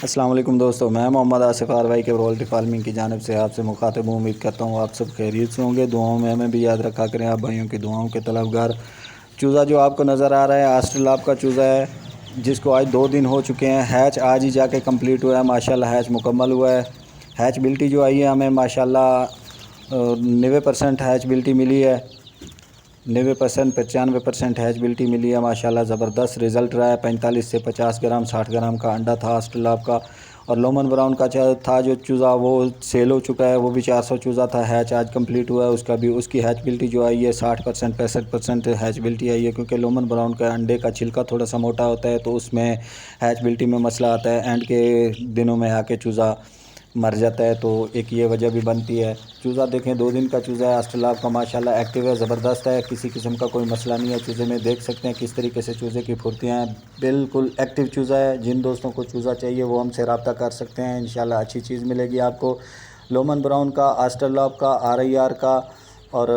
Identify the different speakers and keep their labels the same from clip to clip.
Speaker 1: السلام علیکم دوستو، میں محمد آصف آروائی کے پولٹری فارمنگ کی جانب سے آپ سے مخاطب ہوں۔ امید کرتا ہوں آپ سب خیریت سے ہوں گے۔ دعاؤں میں ہمیں بھی یاد رکھا کریں، آپ بھائیوں کی دعاؤں کے طلبگار۔ چوزہ جو آپ کو نظر آ رہا ہے آسٹریلاپ کا چوزہ ہے، جس کو آج 2 دن ہو چکے ہیں۔ ہیچ آج ہی جا کے کمپلیٹ ہوا ہے، ماشاءاللہ ہیچ مکمل ہوا ہے۔ ہیچ بلٹی جو آئی ہے ہمیں ماشاءاللہ 90% ہیچ بلٹی ملی ہے، 90% 95% ہیچبلٹی ملی ہے ماشاءاللہ، زبردست رزلٹ رہا ہے۔ 45 سے 50 گرام 60 گرام کا انڈا تھا آسٹریلاپ کا، اور لومن براؤن کا تھا جو چوزہ وہ سیل ہو چکا ہے، وہ بھی 400 چوزہ تھا۔ ہیچ آج کمپلیٹ ہوا ہے، اس کا بھی اس کی ہیچ بلٹی جو آئی ہے 60% 65% ہیچ بلٹی آئی ہے، کیونکہ لومن براؤن کا انڈے کا چھلکا تھوڑا سا موٹا ہوتا ہے تو اس میں ہیچ بلٹی میں مسئلہ آتا ہے، اینڈ کے دنوں میں آ کے چوزہ مر جاتا ہے، تو ایک یہ وجہ بھی بنتی ہے۔ چوزہ دیکھیں 2 دن کا چوزہ ہے آسٹریلاپ کا، ماشاءاللہ ایکٹیو ہے، زبردست ہے، کسی قسم کا کوئی مسئلہ نہیں ہے چوزے میں۔ دیکھ سکتے ہیں کس طریقے سے چوزے کی پھرتیاں ہیں، بالکل ایکٹیو چوزہ ہے۔ جن دوستوں کو چوزہ چاہیے وہ ہم سے رابطہ کر سکتے ہیں، انشاءاللہ اچھی چیز ملے گی آپ کو۔ لومن براؤن کا، آسٹریلاپ کا، RIR کا، اور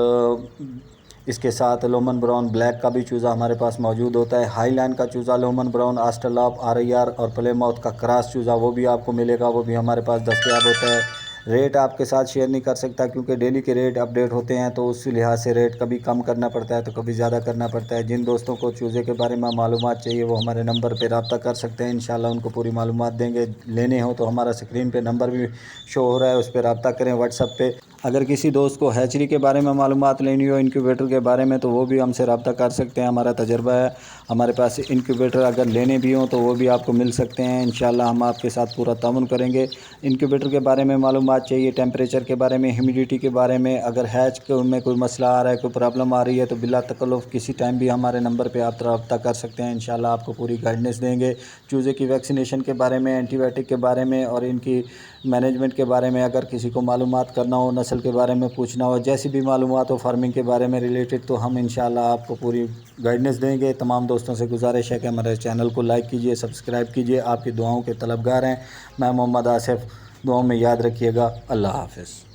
Speaker 1: اس کے ساتھ لومن براؤن بلیک کا بھی چوزہ ہمارے پاس موجود ہوتا ہے۔ ہائی لائن کا چوزہ لومن براؤن، آسٹریلاپ، RIR اور پلے ماؤتھ کا کراس چوزہ وہ بھی آپ کو ملے گا، وہ بھی ہمارے پاس دستیاب ہوتا ہے۔ ریٹ آپ کے ساتھ شیئر نہیں کر سکتا کیونکہ ڈیلی کے ریٹ اپڈیٹ ہوتے ہیں، تو اس لحاظ سے ریٹ کبھی کم کرنا پڑتا ہے تو کبھی زیادہ کرنا پڑتا ہے۔ جن دوستوں کو چوزے کے بارے میں معلومات چاہیے وہ ہمارے نمبر پہ رابطہ کر سکتے ہیں، انشاءاللہ ان کو پوری معلومات دیں گے۔ لینے ہوں تو ہمارا اسکرین پہ نمبر بھی شو ہو رہا ہے، اس پہ رابطہ کریں واٹس ایپ پہ۔ اگر کسی دوست کو ہیچری کے بارے میں معلومات لینی ہو، انکیوبیٹر کے بارے میں، تو وہ بھی ہم سے رابطہ کر سکتے ہیں، ہمارا تجربہ ہے۔ ہمارے پاس انکیوبیٹر اگر لینے بھی ہوں تو وہ بھی آپ کو مل سکتے ہیں، انشاءاللہ ہم آپ کے ساتھ پورا تعاون کریں گے۔ انکیوبیٹر کے بارے میں معلومات چاہیے، ٹیمپریچر کے بارے میں، ہیومیڈیٹی کے بارے میں، اگر ہیچ میں کوئی مسئلہ آ رہا ہے، کوئی پرابلم آ رہی ہے تو بلا تکلف کسی ٹائم بھی ہمارے نمبر پہ آپ رابطہ کر سکتے ہیں، انشاءاللہ آپ کو پوری گائیڈنس دیں گے۔ چوزے کی ویکسینیشن کے بارے میں، اینٹی بائیوٹک کے بارے میں، اور ان کی مینجمنٹ کے بارے میں اگر کسی کو معلومات کرنا ہو، نسل کے بارے میں پوچھنا ہو، جیسی بھی معلومات ہو فارمنگ کے بارے میں ریلیٹڈ، تو ہم انشاءاللہ آپ کو پوری گائیڈنس دیں گے۔ تمام دوستوں سے گزارش ہے کہ ہمارے چینل کو لائک کیجئے، سبسکرائب کیجئے، آپ کی دعاؤں کے طلبگار ہیں۔ میں محمد آصف، دعاؤں میں یاد رکھیے گا۔ اللہ حافظ۔